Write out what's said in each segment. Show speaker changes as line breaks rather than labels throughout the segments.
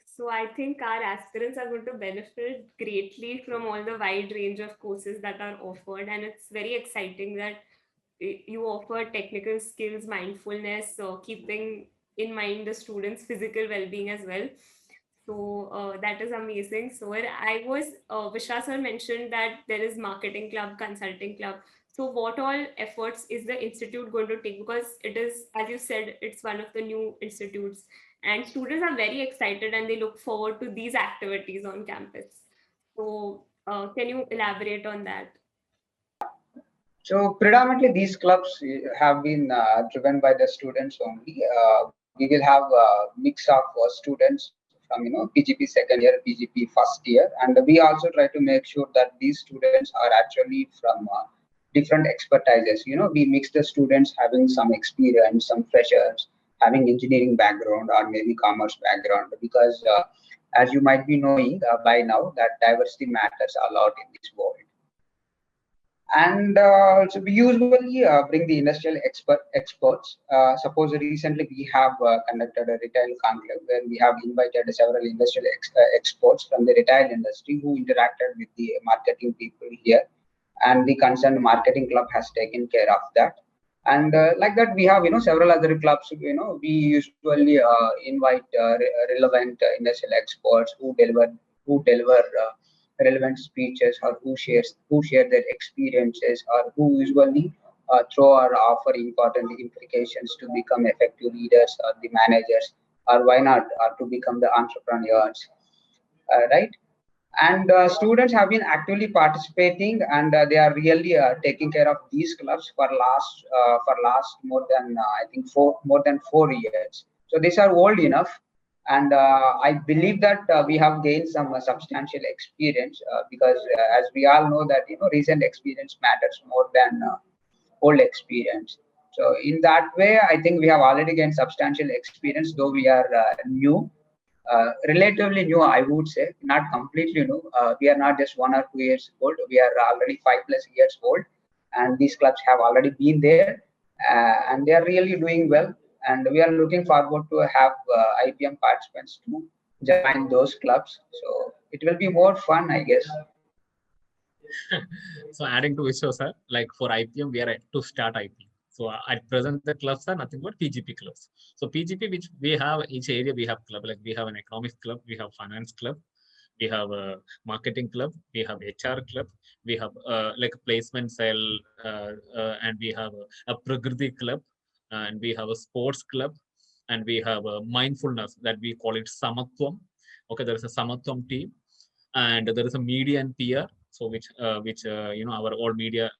So I think our aspirants are going to benefit greatly from all the wide range of courses that are offered, and it's very exciting that you offer technical skills, mindfulness, keeping in mind the students' physical well-being as well. So that is amazing. So I was Vishwa sir mentioned that there is marketing club, consulting club. So what all efforts is the institute going to take? Because it is, as you said, it's one of the new institutes, and students are very excited and they look forward to these activities on campus. So can you elaborate on that?
So predominantly these clubs have been driven by the students only. We will have a mix of students from PGP second year, PGP first year, and we also try to make sure that these students are actually from different expertises. We mix the students having some experience, some freshers having engineering background or maybe commerce background, because as you might be knowing by now that diversity matters a lot in this world. And so we usually bring the industrial experts. Suppose recently we have conducted a retail conclave where we have invited several industrial experts from the retail industry who interacted with the marketing people here, and the concerned marketing club has taken care of that. And like that, we have several other clubs. We usually invite relevant industrial experts who deliver relevant speeches, or who share their experiences, or who usually throw or offer important implications to become effective leaders or the managers, or why not to become the entrepreneurs, right? And students have been actively participating, and they are really taking care of these clubs for last more than I think more than 4 years. So these are old enough, and I believe that we have gained some substantial experience, because as we all know that recent experience matters more than old experience. So in that way, I think we have already gained substantial experience, though we are new, relatively new, I would say, not completely new. We are not just 1 or 2 years old. We are already 5+ years old, and these clubs have already been there, and they are really doing well. And we are looking forward to have IPM participants to join those clubs. So it will be more fun, I guess.
So adding to Vishwa sir, like for IPM, we are at to start IPM. So at present, the clubs are nothing but PGP clubs. So PGP, which we have each area, we have club. Like we have an economics club, we have finance club, we have a marketing club, we have HR club, we have like a placement cell, and we have a Prakriti club, and we have a sports club, and we have a mindfulness that we call it Samatwam. Okay, there is a Samatwam team, and there is a media and PR. So which our old media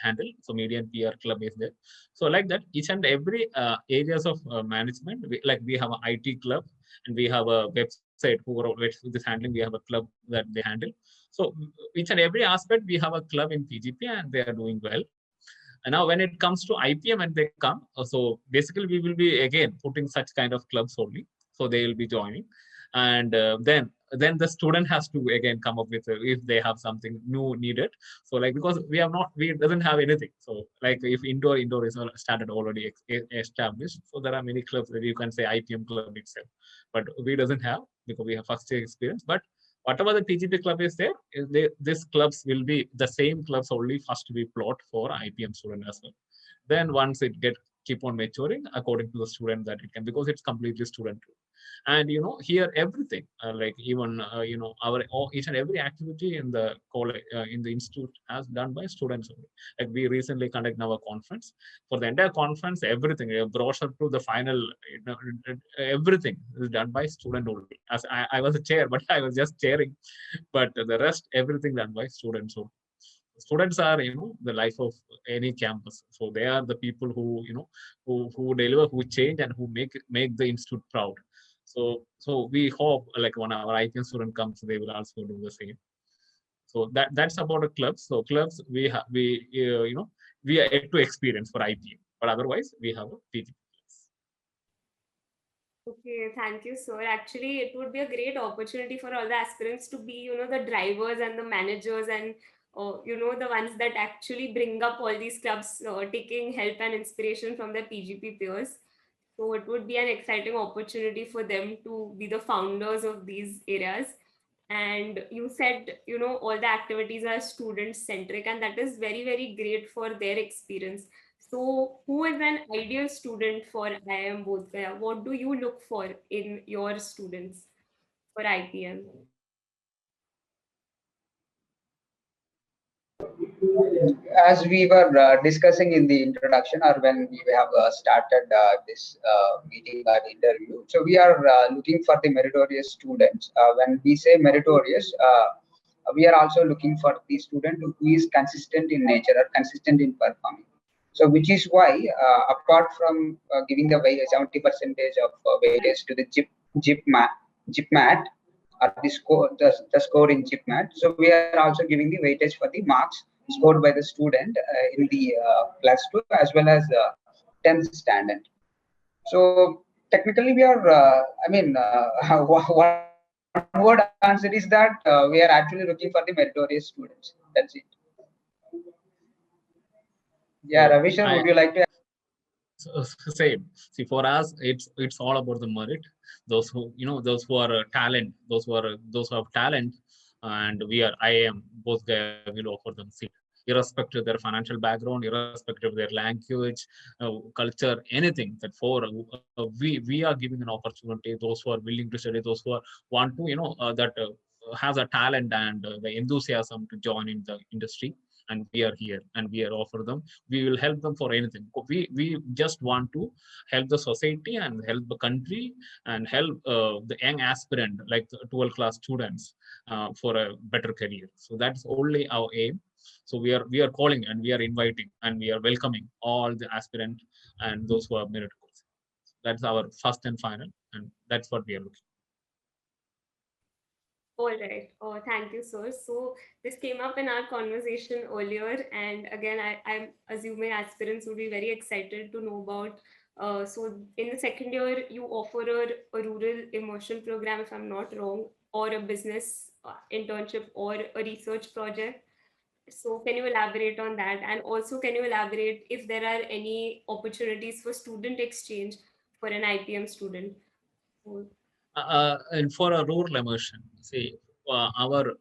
handle. So media and PR club is there. So like that, each and every areas of management, we have an IT club, and we have a website who is handling. We have a club that they handle. So each and every aspect, we have a club in PGP, and they are doing well. And now when it comes to IPM and they come, so basically we will be again putting such kind of clubs only. So they will be joining, and then the student has to again come up with if they have something new needed. So like because we doesn't have anything. So like if indoor is started already established. So there are many clubs that you can say IPM club itself, but we doesn't have because we have first year experience. But whatever the PGP club is there, these clubs will be the same clubs only first to be plot for IPM student as well. Then once it keep on maturing according to the student that it can, because it's completely student. And here everything like even our each and every activity in the college in the institute has done by students only. Like we recently conduct our conference. For the entire conference, everything brochure to the final, everything is done by student only. As I was a chair, but I was just chairing, but the rest everything done by students only. Students are the life of any campus. So they are the people who who deliver, who change, and who make the institute proud. So we hope like when our IPM student comes, they will also do the same. So that's about a club. So clubs we are yet to experience for IPM, but otherwise we have a PGP clubs.
Okay, thank you, sir. Actually, it would be a great opportunity for all the aspirants to be, the drivers and the managers and, the ones that actually bring up all these clubs, taking help and inspiration from their PGP peers. So it would be an exciting opportunity for them to be the founders of these areas. And you said, all the activities are student centric, and that is very, very great for their experience. So, who is an ideal student for IIM Bodh Gaya? What do you look for in your students for IPM?
As we were discussing in the introduction, or when we have started this meeting or interview, so we are looking for the meritorious students. When we say meritorious, we are also looking for the student who is consistent in nature or consistent in performing. So, which is why, apart from giving the 70 percentage of weightage to the GIPMAT, or the score in GIPMAT, so we are also giving the weightage for the marks scored by the student in the plus 2 as well as 10th standard. So technically we are, one word answer is that we are actually looking for the meritorious students. That's it. Yeah,
So
Ravi sir, would you like to?
same. See, for us, it's all about the merit. Those who those who are talent, those who have talent, and we are IIM both guys will offer them seat, irrespective of their financial background, irrespective of their language, culture, anything. That for we are giving an opportunity. Those who are willing to study, those who are want to that has a talent and the enthusiasm to join in the industry, and we are here and we are offer them. We will help them for anything. We just want to help the society and help the country and help the young aspirant like the 12th class students for a better career. So that's only our aim. So we are calling and we are inviting and we are welcoming all the aspirant and those who are merit course. That's our first and final, and that's what we are looking.
All right. Oh, thank you, sir. So this came up in our conversation earlier, and again, I'm assuming aspirants would be very excited to know about. So in the second year, you offer a rural immersion program, if I'm not wrong, or a business internship or a research project. So can you elaborate on that? And also, can you elaborate if there are any opportunities for student exchange for an IPM student? So,
And for a rural immersion, see, our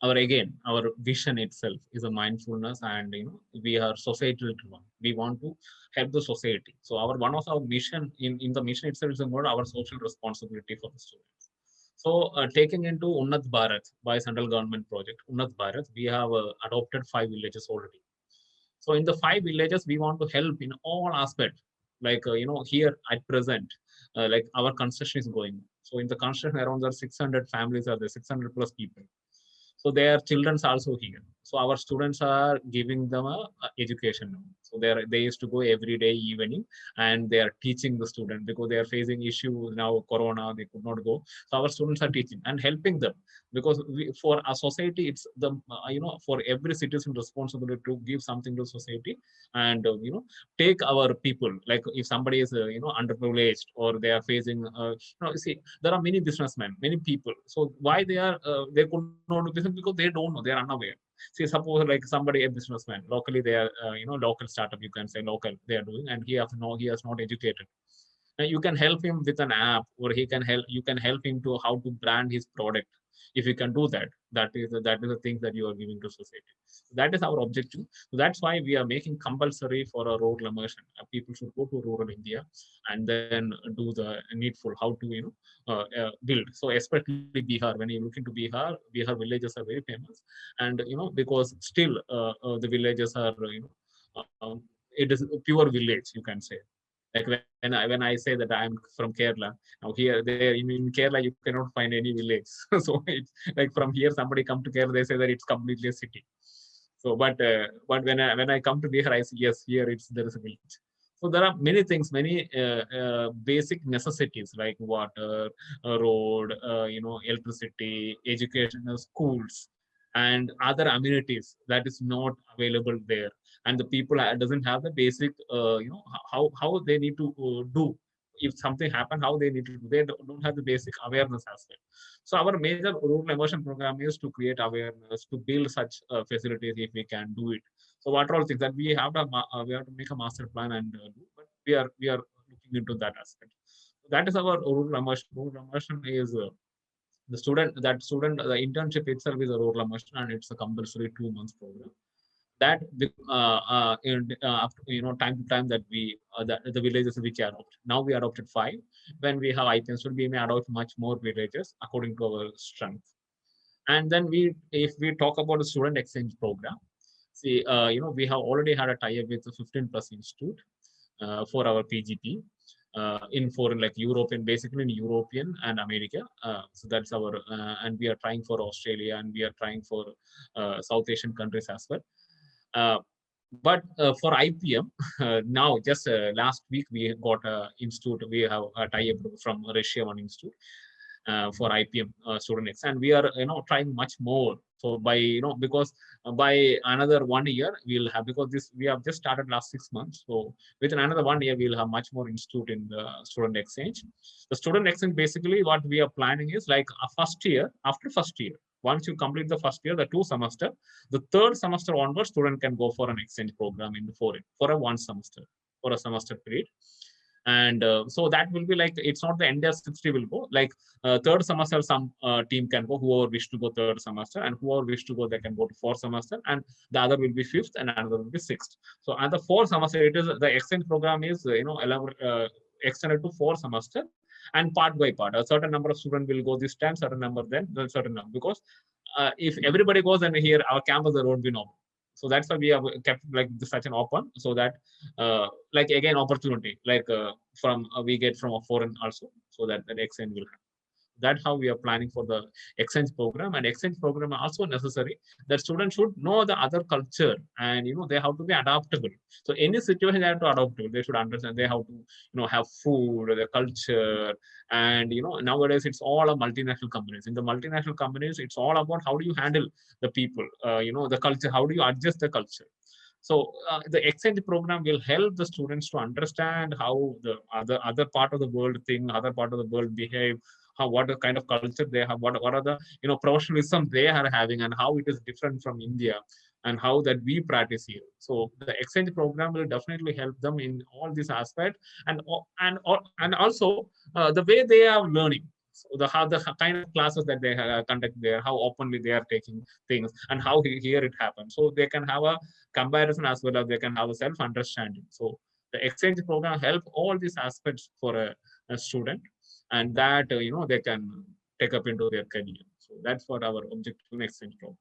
our again our vision itself is a mindfulness, and we are societal driven. We want to help the society. So our one of our mission in the mission itself is about our social responsibility for the students. So taking into Unnat Bharat by central government project Unnat Bharat, we have adopted 5 villages already. So in the 5 villages, we want to help in all aspects. Like here at present, like our construction is going. So in the construction, around there 600 families are there, 600 plus people. So their children's also here. So our students are giving them a education now. So they used to go every day evening, and they are teaching the student because they are facing issue now, corona, they could not go. So our students are teaching and helping them, because for a society, it's the for every citizen responsibility to give something to society, and take our people. Like if somebody is underprivileged, or they are facing see, there are many businessmen, many people. So why they could not do business? Because they don't know, they are unaware. See, suppose like somebody, a businessman locally, they are local startup, you can say local, they are doing, and he has not educated. Now you can help him with an app, or you can help him to how to brand his product. If you can do that, that is the thing that you are giving to society. That is our objective. So that's why we are making compulsory for a rural immersion. People should go to rural India and then do the needful how to build. So especially Bihar, when you look into Bihar villages are very famous, and because still the villages are it is a pure village, you can say. Like when I say that I'm from Kerala, now here there in Kerala you cannot find any village. So it's like from here somebody come to Kerala, they say that it's completely a city. So but when I come to Bihar, I see yes, here there is a village. So there are many things, many basic necessities like water, road, electricity, education, schools, and other amenities that is not available there. And the people doesn't have the basic, how they need to do. If something happen, how they need to do. They don't have the basic awareness as well. So our major rural immersion program is to create awareness, to build such facilities if we can do it. So what are all things that we have to make a master plan and do, but we are looking into that aspect. That is our rural immersion. Rural immersion is the internship itself is a rural immersion, and it's a compulsory 2 months program. That time to time that we that the villages which are adopted. Now we adopted 5. When we have IPM, so we may adopt much more villages according to our strength. And then if we talk about the student exchange program, see, we have already had a tie-up with 15 plus institute for our PGP in foreign, like European, basically in European and America. So that's our, and we are trying for Australia, and we are trying for South Asian countries as well. But for IPM, now just last week we got a institute. We have a tie-up from Russia, one institute for IPM student X, and we are trying much more. So by because by another 1 year we'll have, because this we have just started last 6 months. So within another 1 year we'll have much more institute in the student exchange. The student exchange, basically what we are planning is like a first year. After first year, once you complete the first year, the 2 semester, the 3rd semester onwards, student can go for an exchange program in the foreign for a 1 semester, for a semester period. And so that will be like, it's not the entire 60 will go, like 3rd semester some team can go, whoever wish to go 3rd semester, and whoever wish to go, they can go to 4th semester, and the other will be 5th and another will be 6th. So at the 4th semester, it is the exchange program is extended to 4 semester, and part by part, a certain number of students will go this time, certain number then certain number, because if everybody goes, and here our campus, there won't be no. So that's why we have kept like such an open, so that like again opportunity, like from we get from a foreign also, so that the exchange will happen. That's how we are planning for the exchange program. And exchange program are also necessary that students should know the other culture, and they have to be adaptable. So any situation they have to adapt to, they should understand, they have to have food, the culture. And nowadays it's all a multinational companies. In the multinational companies, it's all about how do you handle the people, the culture, how do you adjust the culture. So the exchange program will help the students to understand how the other part of the world think, other part of the world behave, what kind of culture they have, what are the professionalism they are having, and how it is different from India, and how that we practice here. So the exchange program will definitely help them in all these aspects, and also the way they are learning. So the kind of classes that they conduct there, how openly they are taking things, and how here it happens. So they can have a comparison, as well as they can have a self-understanding. So the exchange program help all these aspects for a student, and that they can take up into their career. So that's what our objective in exchange program.